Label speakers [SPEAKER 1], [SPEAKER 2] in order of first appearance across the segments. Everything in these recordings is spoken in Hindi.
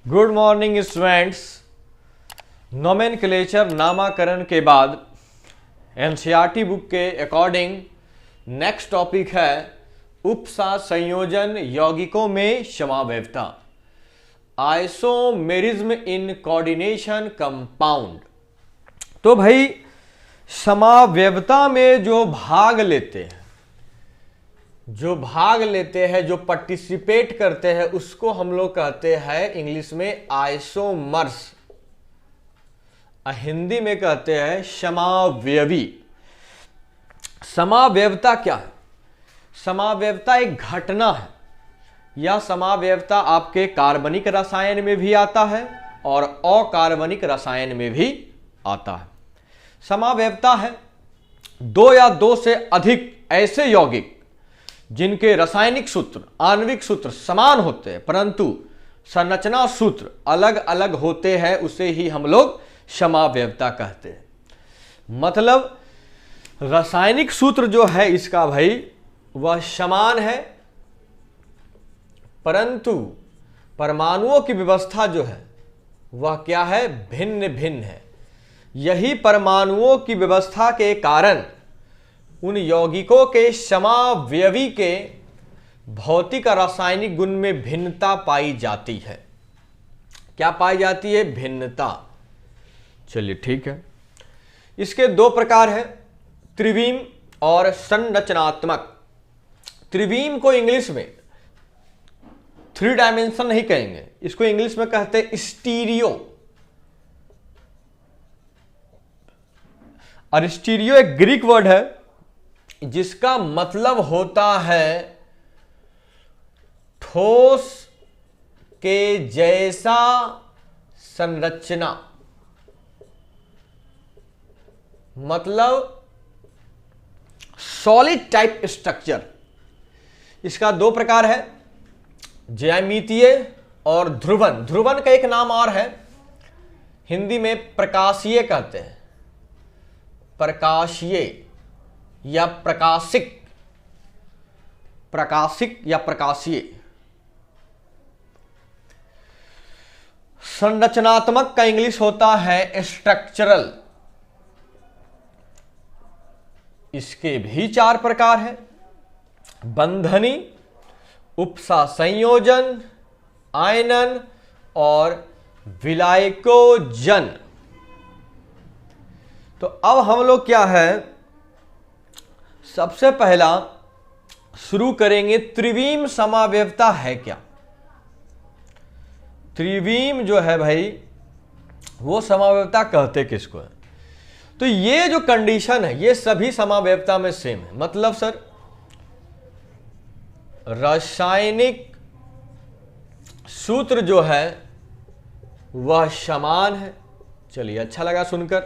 [SPEAKER 1] Good morning students. नोमेनक्लेचर नामाकरण के बाद एनसीईआरटी बुक के अकॉर्डिंग नेक्स्ट टॉपिक है उपसा संयोजन यौगिकों में समावयवता, आइसोमेरिज्म इन कोऑर्डिनेशन कंपाउंड। तो भाई समावयवता में जो भाग लेते हैं, जो पार्टिसिपेट करते हैं, उसको हम लोग कहते हैं इंग्लिश में आइसोमर्स, हिंदी में कहते हैं समावयवी। समावयवता क्या है? समावयवता एक घटना है। यह समावयवता आपके कार्बनिक रसायन में भी आता है और अकार्बनिक रसायन में भी आता है। समावयवता है दो या दो से अधिक ऐसे यौगिक जिनके रासायनिक सूत्र, आणविक सूत्र समान होते हैं परंतु संरचना सूत्र अलग अलग होते हैं, उसे ही हम लोग समावयवता कहते हैं। मतलब रासायनिक सूत्र जो है इसका भाई वह समान है परंतु परमाणुओं की व्यवस्था जो है वह क्या है? भिन्न भिन्न है। यही परमाणुओं की व्यवस्था के कारण उन यौगिकों के समावयवी के भौतिक और रासायनिक गुण में भिन्नता पाई जाती है। क्या पाई जाती है? भिन्नता। चलिए ठीक है। इसके दो प्रकार है, त्रिविम और संरचनात्मक। त्रिविम को इंग्लिश में थ्री डायमेंशन नहीं कहेंगे, इसको इंग्लिश में कहते हैं स्टीरियो। और स्टीरियो एक ग्रीक वर्ड है जिसका मतलब होता है ठोस के जैसा संरचना। मतलब सॉलिड टाइप स्ट्रक्चर। इसका दो प्रकार है, ज्यामितीय और ध्रुवन। ध्रुवन का एक नाम और है, हिंदी में प्रकाशीय कहते हैं, प्रकाशीय या प्रकाशिक, प्रकाशिक या प्रकाशीय। संरचनात्मक का इंग्लिश होता है स्ट्रक्चरल। इसके भी चार प्रकार हैं, बंधनी, उपसा संयोजन, आयनन और विलायकोजन। तो अब हम लोग क्या है, सबसे पहला शुरू करेंगे त्रिविम समावयवता है क्या। त्रिविम जो है भाई वो समावयवता कहते किसको है? तो ये जो कंडीशन है ये सभी समावयवता में सेम है। मतलब सर रासायनिक सूत्र जो है वह समान है। चलिए अच्छा लगा सुनकर,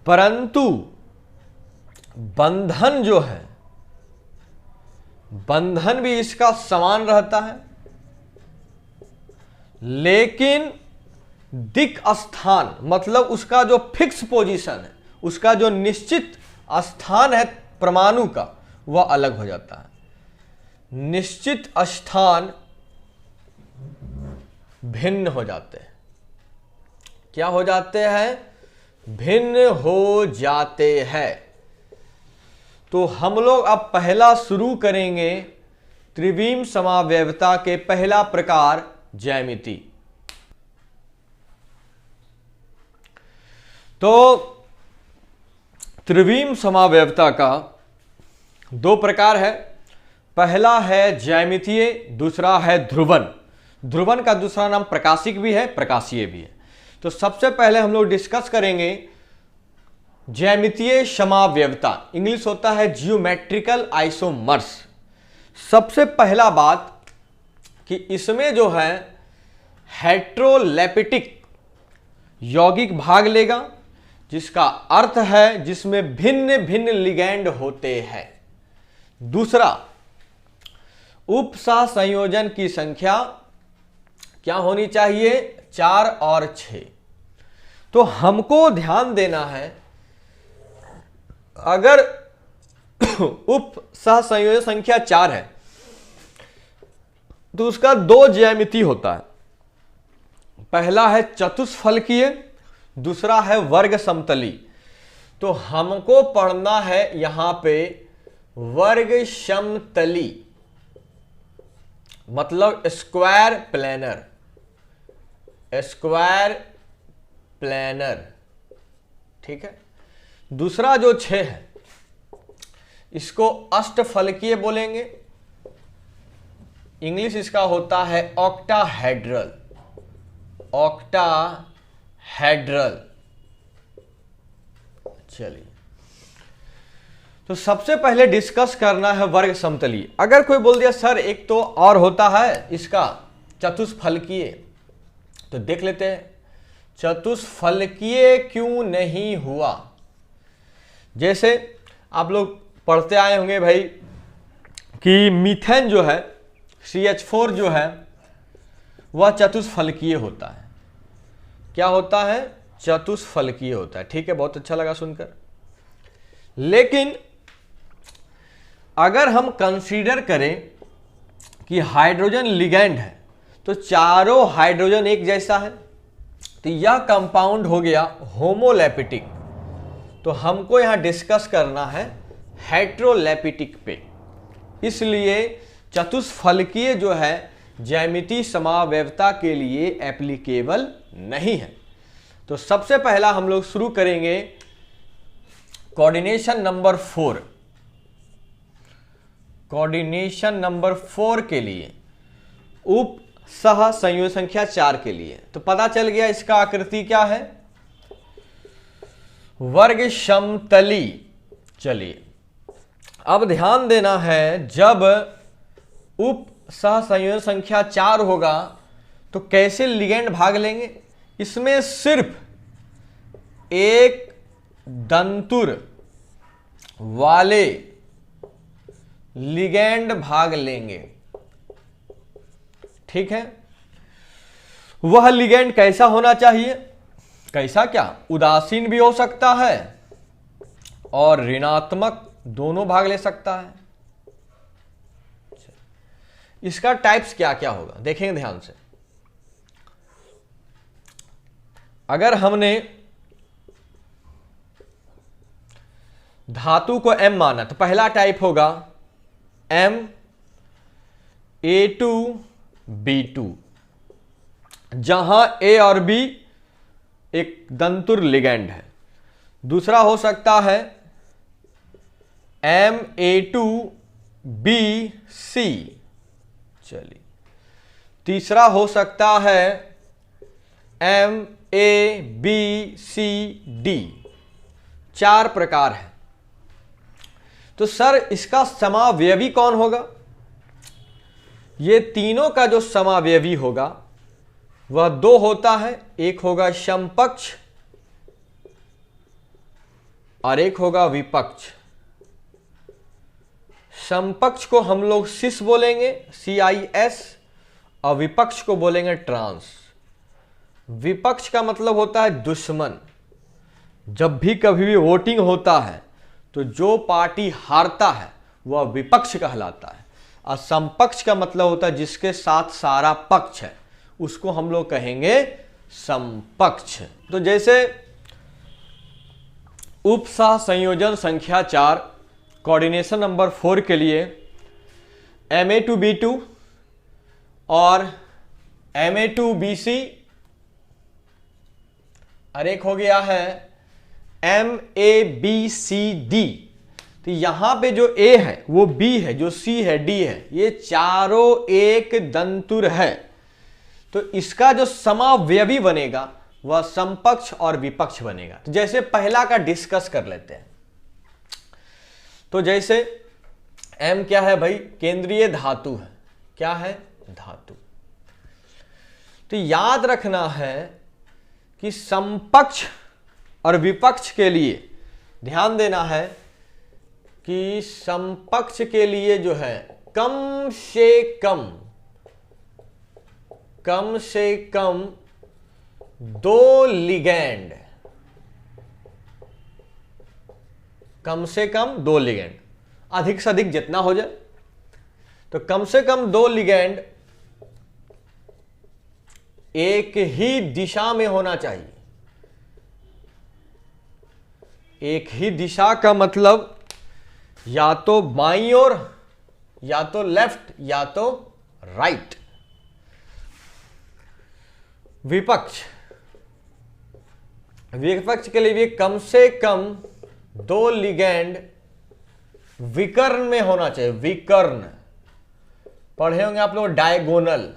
[SPEAKER 1] परंतु बंधन जो है, बंधन भी इसका समान रहता है, लेकिन दिक् स्थान मतलब उसका जो फिक्स पोजीशन है, उसका जो निश्चित स्थान है परमाणु का, वह अलग हो जाता है। निश्चित स्थान भिन्न हो जाते हैं। क्या हो जाते हैं? भिन्न हो जाते हैं। तो हम लोग अब पहला शुरू करेंगे त्रिविम समावयवता के पहला प्रकार ज्यामिति। तो त्रिविम समावयवता का दो प्रकार है, पहला है ज्यामितीय, दूसरा है ध्रुवन। ध्रुवन का दूसरा नाम प्रकाशिक भी है, प्रकाशीय भी है। तो सबसे पहले हम लोग डिस्कस करेंगे ज्यामितीय समावयवता, इंग्लिश होता है जियोमेट्रिकल आइसोमर्स। सबसे पहला बात कि इसमें जो है हेट्रोलेपिटिक यौगिक भाग लेगा, जिसका अर्थ है जिसमें भिन्न भिन्न लिगैंड होते हैं। दूसरा, उपसा संयोजन की संख्या क्या होनी चाहिए? 4 और 6। तो हमको ध्यान देना है, अगर उप सहसंयोजन संख्या 4 है तो उसका दो ज्यामिति होता है। पहला है चतुष्फलकीय, दूसरा है वर्ग समतली। तो हमको पढ़ना है यहां पे वर्ग समतली, मतलब स्क्वायर प्लेनर, स्क्वायर प्लेनर, ठीक है। दूसरा जो 6 है इसको अष्टफलकीय बोलेंगे, इंग्लिश इसका होता है ऑक्टाहेड्रल, ऑक्टाहेड्रल। चलिए, तो सबसे पहले डिस्कस करना है वर्ग समतलीय। अगर कोई बोल दिया सर एक तो और होता है इसका चतुष्फलकीय, तो देख लेते हैं चतुष्फलकीय क्यों नहीं हुआ। जैसे आप लोग पढ़ते आए होंगे भाई कि मीथेन जो है CH4 जो है वह चतुष्फलकीय होता है। क्या होता है? चतुष्फलकीय होता है। ठीक है, बहुत अच्छा लगा सुनकर। लेकिन अगर हम कंसीडर करें कि हाइड्रोजन लिगैंड है तो चारों हाइड्रोजन एक जैसा है, तो यह कंपाउंड हो गया होमोलैपिटिक। तो हमको यहां डिस्कस करना है हेट्रोलैपिटिक पे। इसलिए चतुष्फलकीय जो है ज्यामितीय समावयवता के लिए एप्लीकेबल नहीं है। तो सबसे पहला हम लोग शुरू करेंगे कोऑर्डिनेशन नंबर 4। कोऑर्डिनेशन नंबर 4 के लिए उप सह संयोजन संख्या 4 के लिए तो पता चल गया इसका आकृति क्या है, वर्ग समतली। चलिए अब ध्यान देना है, जब उप सह संयोजन संख्या 4 होगा तो कैसे लिगेंड भाग लेंगे। इसमें सिर्फ एक दंतुर वाले लिगेंड भाग लेंगे। ठीक है, वह लिगेंड कैसा होना चाहिए? कैसा क्या, उदासीन भी हो सकता है और ऋणात्मक दोनों भाग ले सकता है। इसका टाइप्स क्या क्या होगा देखेंगे ध्यान से। अगर हमने धातु को M माना तो पहला टाइप होगा MA2B2, जहां A और B एक दंतुर लिगेंड है। दूसरा हो सकता है MA2BC। चलिए, तीसरा हो सकता है MABCD। 4 प्रकार है। तो सर इसका समावयवी कौन होगा? ये तीनों का जो समावयवी होगा वह 2 होता है, एक होगा समपक्ष और एक होगा विपक्ष। समपक्ष को हम लोग सिस बोलेंगे, CIS, और विपक्ष को बोलेंगे ट्रांस। विपक्ष का मतलब होता है दुश्मन। जब भी कभी भी वोटिंग होता है तो जो पार्टी हारता है वह विपक्ष कहलाता है, और समपक्ष का मतलब होता है जिसके साथ सारा पक्ष है उसको हम लोग कहेंगे समपक्ष। तो जैसे उपसह संयोजन संख्या 4 कोऑर्डिनेशन नंबर 4 के लिए MA2B2 और MA2BC, और एक हो गया है MABCD। तो यहां पे जो A है वो B है, जो C है D है, ये चारों एक दंतुर है। तो इसका जो समावयवी बनेगा वह समपक्ष और विपक्ष बनेगा। तो जैसे पहला का डिस्कस कर लेते हैं। तो जैसे M क्या है भाई? केंद्रीय धातु है। क्या है? धातु। तो याद रखना है कि समपक्ष और विपक्ष के लिए ध्यान देना है कि समपक्ष के लिए जो है कम से कम 2 लिगेंड, कम से कम 2 लिगेंड, अधिक से अधिक जितना हो जाए। तो कम से कम 2 लिगेंड एक ही दिशा में होना चाहिए। एक ही दिशा का मतलब या तो बाईं ओर, या तो लेफ्ट, या तो राइट। विपक्ष, विपक्ष के लिए भी कम से कम 2 लिगेंड विकर्ण में होना चाहिए। विकर्ण पढ़े होंगे आप लोग, डायगोनल,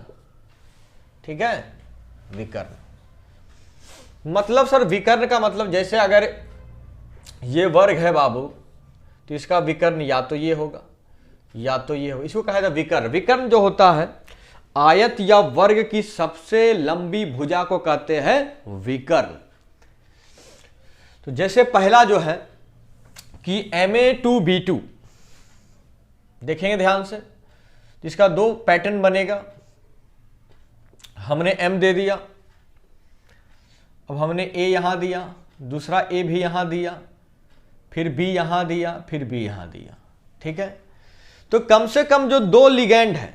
[SPEAKER 1] ठीक है। विकर्ण मतलब सर, विकर्ण का मतलब जैसे अगर ये वर्ग है बाबू, तो इसका विकर्ण या तो ये होगा या तो ये होगा, इसको कहा जाता है विकर्ण। विकर्ण जो होता है, आयत या वर्ग की सबसे लंबी भुजा को कहते हैं विकर्ण। तो जैसे पहला जो है कि Ma2B2, देखेंगे ध्यान से, इसका 2 पैटर्न बनेगा। हमने M दे दिया, अब हमने A यहां दिया, दूसरा A भी यहां दिया, फिर B यहां दिया, फिर B यहां दिया, ठीक है। तो कम से कम जो 2 लिगेंड है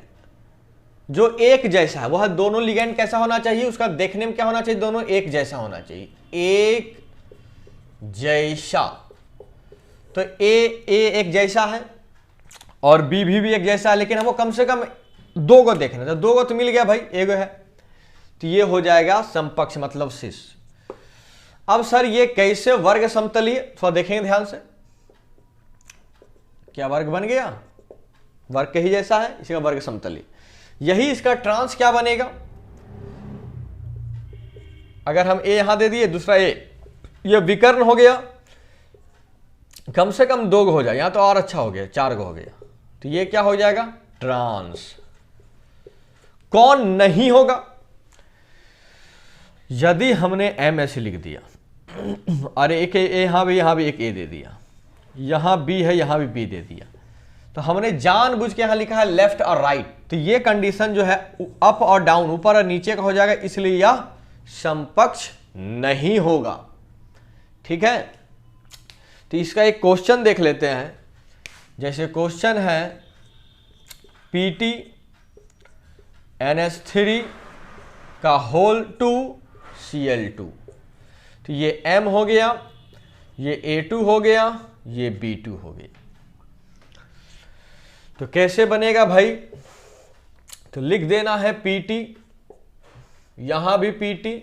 [SPEAKER 1] जो एक जैसा है, वह दोनों लिगेंड कैसा होना चाहिए, उसका देखने में क्या होना चाहिए, दोनों एक जैसा होना चाहिए, एक जैसा। तो ए एक जैसा है और बी भी एक जैसा है, लेकिन हमको कम से कम 2 को देखना। तो 2 को तो मिल गया भाई, एक है, तो ये हो जाएगा समपक्ष मतलब शीर्ष। अब सर ये कैसे वर्ग समतलीय, थोड़ा देखेंगे ध्यान से। क्या वर्ग बन गया, वर्ग के ही जैसा है, इसी का वर्ग समतलीय। यही इसका ट्रांस क्या बनेगा, अगर हम ए यहां दे दिए, दूसरा ए, ये विकर्ण हो गया, कम से कम 2 हो जाए, यहां तो और अच्छा हो गया, 4 हो गया, तो ये क्या हो जाएगा, ट्रांस। कौन नहीं होगा, यदि हमने एम ऐसे लिख दिया, अरे एक ए यहां भी एक ए दे दिया, यहां बी है, यहां भी बी दे दिया, तो हमने जानबूझ के यहां लिखा है लेफ्ट और राइट, तो ये कंडीशन जो है अप और डाउन, ऊपर और नीचे का हो जाएगा, इसलिए यह समपक्ष नहीं होगा, ठीक है। तो इसका एक क्वेश्चन देख लेते हैं। जैसे क्वेश्चन है PT NH3 का होल टू Cl2, तो ये M हो गया, ये A2 हो गया, ये B2 हो गया। तो कैसे बनेगा भाई, तो लिख देना है PT, यहां भी PT,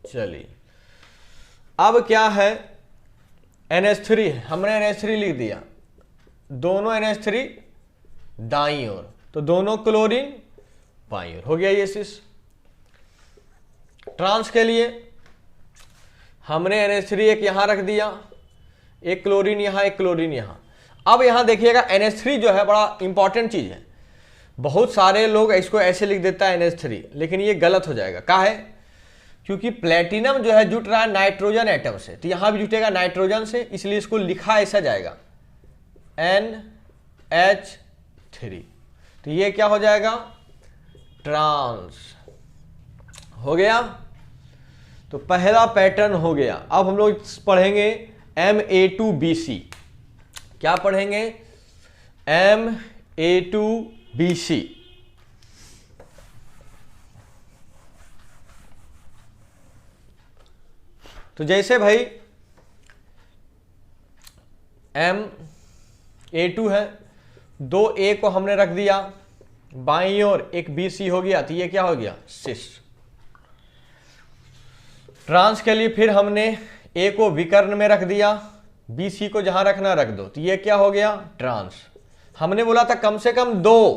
[SPEAKER 1] चलिए अब क्या है, NH3 है, हमने NH3 लिख दिया, दोनों NH3 दाईं ओर, तो दोनों क्लोरीन बाईं ओर, हो गया ये शीर्ष। ट्रांस के लिए हमने NH3 एक यहां रख दिया, एक क्लोरीन यहां, एक क्लोरीन यहां। अब यहां देखिएगा NH3 जो है बड़ा इंपॉर्टेंट चीज है, बहुत सारे लोग इसको ऐसे लिख देता है NH3, लेकिन ये गलत हो जाएगा। क्या है, क्योंकि प्लेटिनम जो है जुट रहा है नाइट्रोजन एटम से, तो यहां भी जुटेगा नाइट्रोजन से, इसलिए इसको लिखा ऐसा जाएगा NH3, तो ये क्या हो जाएगा, ट्रांस हो गया। तो पहला पैटर्न हो गया। अब हम लोग पढ़ेंगे Ma2BC। क्या पढ़ेंगे, Ma2BC। तो जैसे भाई Ma2 है, 2 A को हमने रख दिया बाईं ओर, एक BC हो गया, तो ये क्या हो गया, सिस। ट्रांस के लिए फिर हमने A को विकर्ण में रख दिया, BC को जहां रखना रख दो, तो ये क्या हो गया, ट्रांस। हमने बोला था कम से कम 2,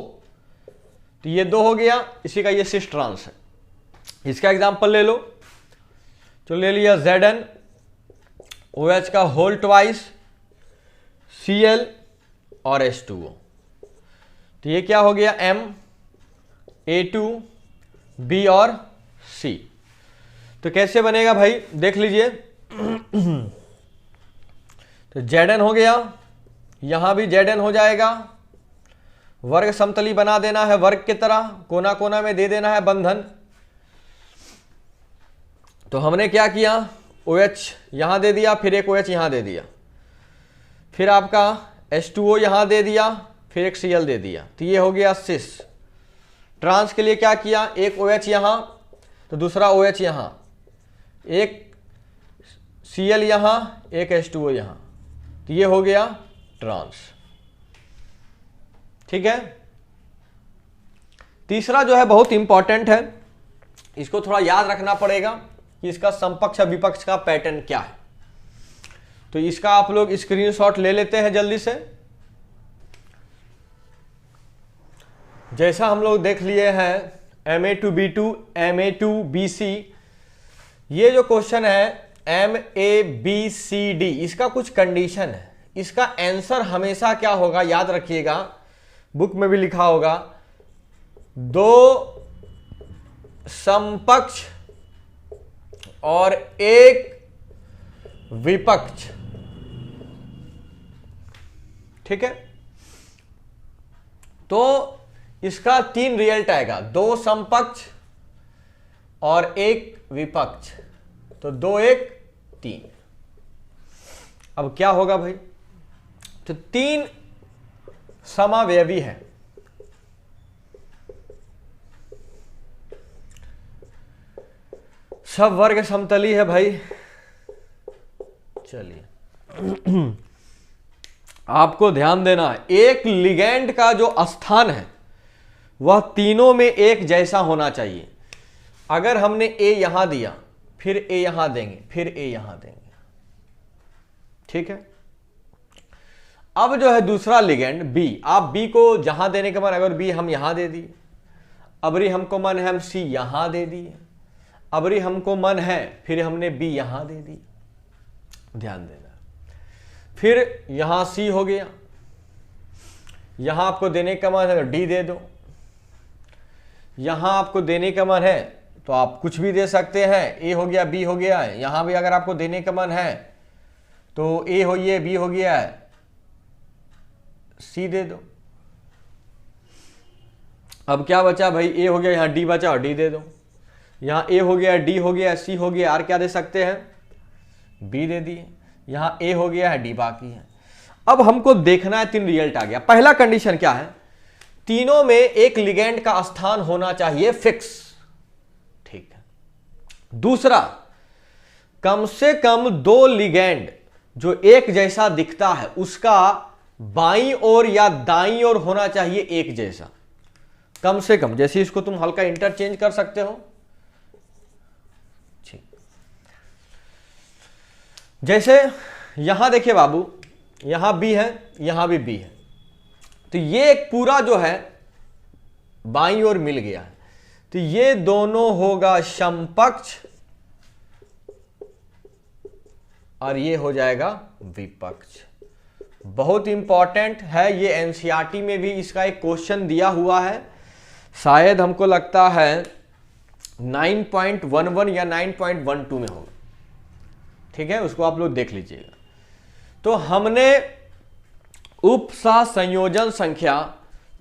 [SPEAKER 1] तो ये 2 हो गया, इसी का ये सिस ट्रांस है। इसका एग्जांपल ले लो, तो ले लिया ZnOH का होल ट्वाइस Cl और H2O, तो ये क्या हो गया, Ma2B और C। तो कैसे बनेगा भाई, देख लीजिए। तो Zn हो गया, यहां भी Zn हो जाएगा, वर्ग समतली बना देना है, वर्ग की तरह कोना कोना में दे देना है बंधन। तो हमने क्या किया, OH यहां दे दिया, फिर एक OH यहां दे दिया, फिर आपका H2O यहां दे दिया, फिर एक Cl दे दिया, तो ये हो गया सिस। ट्रांस के लिए क्या किया, एक OH यहां तो दूसरा OH यहां, एक Cl यहां, एक H2O यहां, तो ये हो गया ट्रांस। ठीक है। तीसरा जो है बहुत इंपॉर्टेंट है, इसको थोड़ा याद रखना पड़ेगा कि इसका समपक्ष विपक्ष का पैटर्न क्या है। तो इसका आप लोग स्क्रीनशॉट ले लेते हैं जल्दी से। जैसा हम लोग देख लिए हैं Ma2B2 Ma2BC, ये जो क्वेश्चन है MABCD, इसका कुछ कंडीशन है। इसका आंसर हमेशा क्या होगा, याद रखिएगा, बुक में भी लिखा होगा, दो समपक्ष और एक विपक्ष। ठीक है, तो इसका 3 रिजल्ट आएगा, 2 समपक्ष और 1 विपक्ष, तो 2 1 3। अब क्या होगा भाई, तो 3 समावयवी है, सब वर्ग समतली है भाई। चलिए आपको ध्यान देना है, एक लिगैंड का जो स्थान है वह तीनों में एक जैसा होना चाहिए। अगर हमने ए यहां दिया, फिर ए यहां देंगे, फिर ए यहां देंगे। ठीक है। अब जो है दूसरा लिगैंड बी, आप बी को जहां देने का मन, अगर बी हम यहां दे दिए, अबरी हमको मन है हम सी यहां दे दिए, अबरी हमको मन है फिर हमने बी यहां दे दी। ध्यान देना, फिर यहां सी हो गया, यहां आपको देने का मन है तो डी दे दो, यहां आपको देने का मन है तो आप कुछ भी दे सकते हैं, ए हो गया, बी हो गया है। यहां भी अगर आपको देने का मन है तो ए हो गया, बी हो गया है, सी दे दो। अब क्या बचा भाई, ए हो गया, यहां डी बचा और डी दे दो, यहां ए हो गया, डी हो गया, सी हो गया, और क्या दे सकते हैं, बी दे दिए, यहां ए हो गया है, डी बाकी है। अब हमको देखना है 3 रिजल्ट आ गया। पहला कंडीशन क्या है, तीनों में एक लिगैंड का स्थान होना चाहिए फिक्स। ठीक है। दूसरा, कम से कम 2 लिगैंड जो एक जैसा दिखता है उसका बाईं ओर या दाईं ओर होना चाहिए एक जैसा, कम से कम। जैसे इसको तुम हल्का इंटरचेंज कर सकते हो। जैसे यहां देखिए बाबू, यहां बी है, यहां भी बी है, तो ये एक पूरा जो है बाईं ओर मिल गया है, तो ये दोनों होगा समपक्ष और ये हो जाएगा विपक्ष। बहुत इंपॉर्टेंट है ये, एनसीईआरटी में भी इसका एक क्वेश्चन दिया हुआ है, शायद हमको लगता है 9.11 या 9.12 में होगा। ठीक है, उसको आप लोग देख लीजिएगा। तो हमने उपसह संयोजन संख्या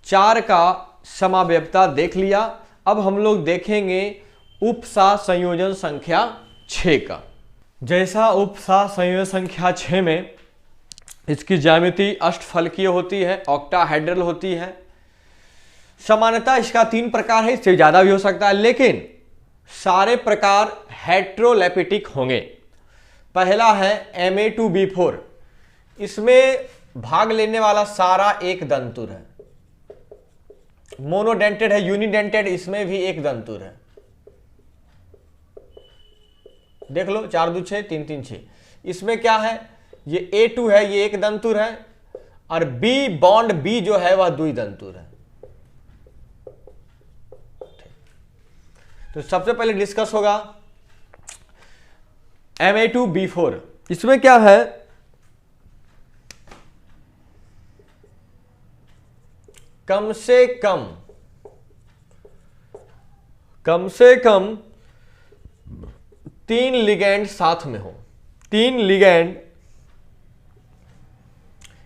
[SPEAKER 1] 4 का समावयवता देख लिया। अब हम लोग देखेंगे उपसह संयोजन संख्या 6 का। जैसा उपसह संयोजन संख्या 6 में इसकी ज्यामिति अष्टफलकीय होती है, ऑक्टाहेड्रल होती है। सामान्यतः इसका 3 प्रकार है, इससे ज्यादा भी हो सकता है, लेकिन सारे प्रकार हेट्रोलैपिटिक होंगे। पहला है Ma2B4, इसमें भाग लेने वाला सारा एक दंतुर है। मोनोडेंटेड है, यूनिडेंटेड, इसमें भी एक दंतुर है। देख लो, 4 2 6 3 3 6। इसमें क्या है, ये A2 है, ये एक दंतुर है, और B बॉन्ड B जो है वह 2 दंतुर है। तो सबसे पहले डिस्कस होगा Ma2B4। इसमें क्या है, कम से कम 3 लिगैंड साथ में हो, 3 लिगैंड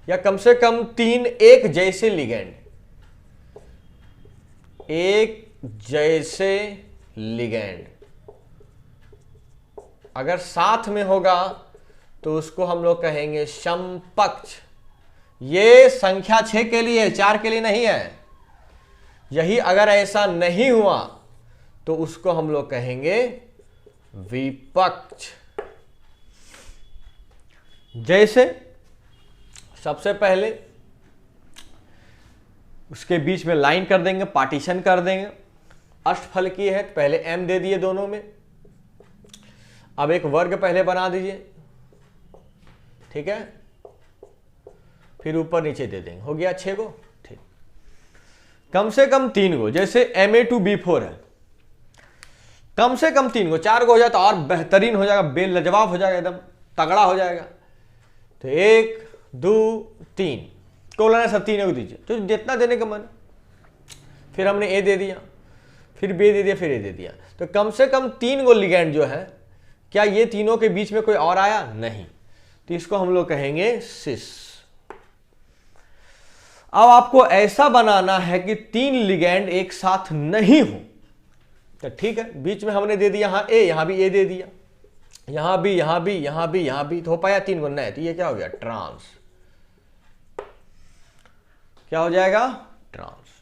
[SPEAKER 1] या कम से कम 3 एक जैसे लिगैंड, एक जैसे लिगैंड अगर साथ में होगा तो उसको हम लोग कहेंगे समपक्ष ये संख्या 6 के लिए है, 4 के लिए नहीं है। यही अगर ऐसा नहीं हुआ तो उसको हम लोग कहेंगे विपक्ष। जैसे सबसे पहले उसके बीच में लाइन कर देंगे, पार्टीशन कर देंगे। अष्टफल की है, पहले m दे दिए दोनों में। अब एक वर्ग पहले बना दीजिए, ठीक है, फिर ऊपर नीचे दे देंगे, हो गया 6 को। ठीक, कम से कम 3 को, जैसे Ma2B4 है, कम से कम 3 को, 4 को हो जाए तो और बेहतरीन हो जाएगा, बेलजवाब हो जाएगा, एकदम तगड़ा हो जाएगा। तो 1 2 3 को लेना, सब 3 को दीजिए, तो जितना देने का मन। फिर हमने ए दे दिया, फिर बी दे दिया, फिर ए दे दिया। तो कम से कम 3 गो लिगैंड जो है, क्या ये तीनों के बीच में कोई और आया? नहीं। तो इसको हम लोग कहेंगे सिस। अब आपको ऐसा बनाना है कि 3 लिगैंड एक साथ नहीं हो। तो ठीक है, बीच में हमने दे दिया यहां ए, यहां भी ए दे दिया, यहां भी, यहां भी, यहां भी, यहां भी, तो हो पाया 3 गो। नहीं, तो ये क्या हो गया? ट्रांस। क्या हो जाएगा? ट्रांस।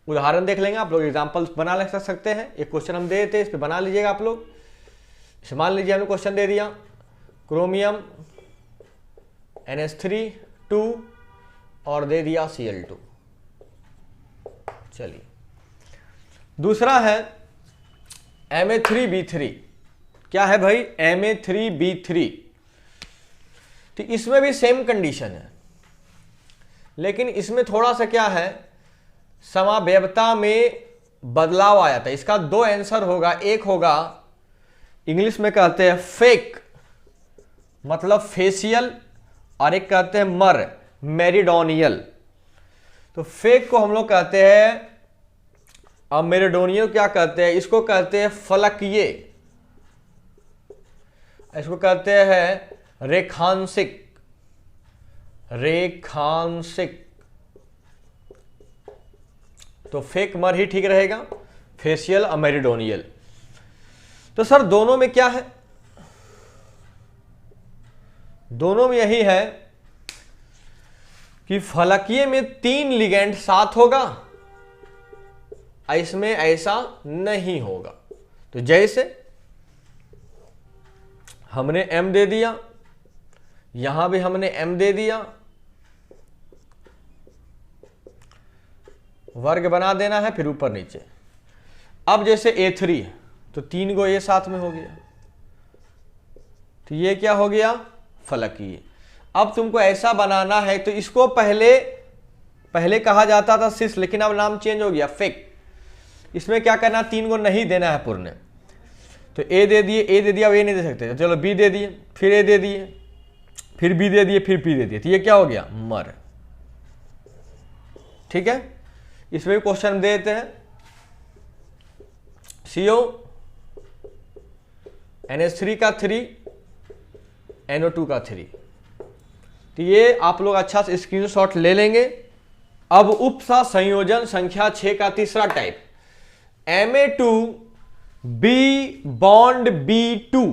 [SPEAKER 1] उदाहरण देख लेंगे आप लोग, एग्जांपल्स बना ले सकते हैं। एक क्वेश्चन हम दे देते, इस पे बना लीजिएगा आप लोग। मान लीजिए हमने क्वेश्चन दे दिया, क्रोमियम NH3 2 और दे दिया Cl2। चलिए, दूसरा है Ma3B3। क्या है भाई? Ma3B3। तो इसमें भी सेम कंडीशन है, लेकिन इसमें थोड़ा सा क्या है, समावयवता में बदलाव आया था। इसका 2 आंसर होगा। एक होगा, इंग्लिश में कहते हैं फेक, मतलब फेशियल, और एक कहते हैं मर, मेरिडोनियल। तो फेक को हम लोग कहते हैं, अब मेरिडोनियल क्या कहते हैं? इसको कहते हैं फलकीय, इसको कहते हैं रेखांशिक। रेखांशिक, तो फेक मर ही ठीक रहेगा, फेशियल और मेरिडोनियल। तो सर दोनों में क्या है? दोनों में यही है कि फलकीय में 3 लिगैंड साथ होगा, इसमें ऐसा नहीं होगा। तो जैसे हमने M दे दिया, यहां भी हमने M दे दिया, वर्ग बना देना है, फिर ऊपर नीचे। अब जैसे A3 है, तो 3 गो ये साथ में हो गया, तो ये क्या हो गया? फलकीय। अब तुमको ऐसा बनाना है, तो इसको पहले कहा जाता था सिस, लेकिन अब नाम चेंज हो गया, फेक। इसमें क्या करना? 3 गो नहीं देना है पूर्ण। तो ए दे दिए, ए दे दिया, अब ए नहीं दे सकते, चलो बी दे दिए, फिर ए दे दिए, फिर बी दे दिए, फिर पी दे दिए, तो ये क्या हो गया? मर। ठीक है, इसमें भी क्वेश्चन दे देते हैं। CO NH3 का 3, NO2 का 3। तो ये आप लोग अच्छा से स्क्रीनशॉट ले लेंगे। अब उपसा संयोजन संख्या 6 का तीसरा टाइप, Ma2B बॉन्ड B2।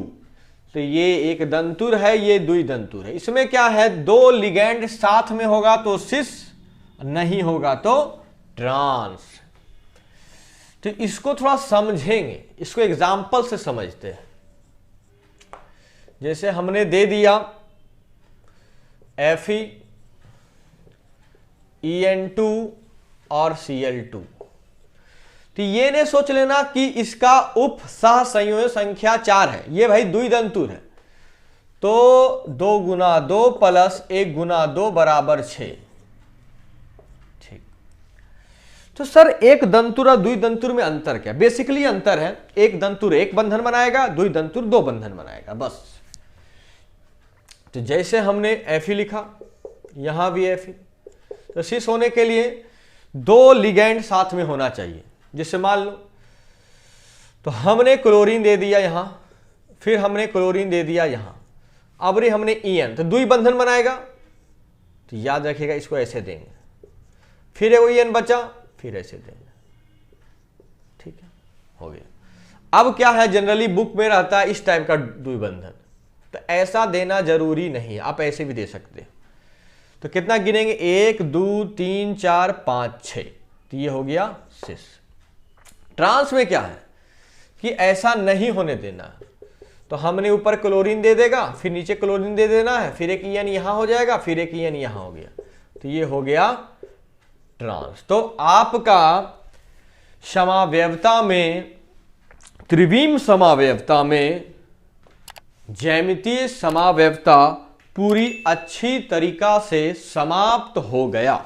[SPEAKER 1] तो ये एक दंतुर है, ये द्विदंतुर है। इसमें क्या है? 2 लिगैंड साथ में होगा तो सिस, नहीं होगा तो ट्रांस। तो इसको थोड़ा समझेंगे, इसको एग्जाम्पल से समझते हैं। जैसे हमने दे दिया Fe, En2 और Cl2। तो ये ने सोच लेना कि इसका उप सह संयोजन संख्या 4 है, ये भाई द्विदंतुर है, तो 2 गुना 2 प्लस 1 गुना 2 बराबर 6। ठीक, तो सर एक दंतुर और द्विदंतुर में अंतर क्या? बेसिकली अंतर है, एक दंतुर 1 बंधन बनाएगा, द्विदंतुर 2 बंधन बनाएगा, बस। तो जैसे हमने Fe लिखा, यहां भी Fe, तो सिस होने के लिए 2 लिगैंड साथ में होना चाहिए। जैसे मान लो, तो हमने क्लोरीन दे दिया यहां, फिर हमने क्लोरीन दे दिया यहां, अब रे हमने En, तो द्विबंधन बनाएगा। तो याद रखिएगा, इसको ऐसे देंगे, फिर एगो En बचा, फिर ऐसे देंगे। ठीक है, हो गया। अब क्या है, जनरली बुक में रहता है इस टाइप का द्विबंधन, तो ऐसा देना जरूरी नहीं है, आप ऐसे भी दे सकते हैं। तो कितना गिनेंगे, 1 2 3 4 5 6, तो ये हो गया सिस। ट्रांस में क्या है कि ऐसा नहीं होने देना है। तो हमने ऊपर क्लोरीन दे देगा, फिर नीचे क्लोरीन दे देना है, फिर एक ईएन यहां हो जाएगा, फिर एक ईएन यहां हो गया, तो ये हो गया ट्रांस। तो आपका समावयवता में, त्रिविम समावयवता में ज्यामितीय समावयवता पूरी अच्छी तरीका से समाप्त हो गया।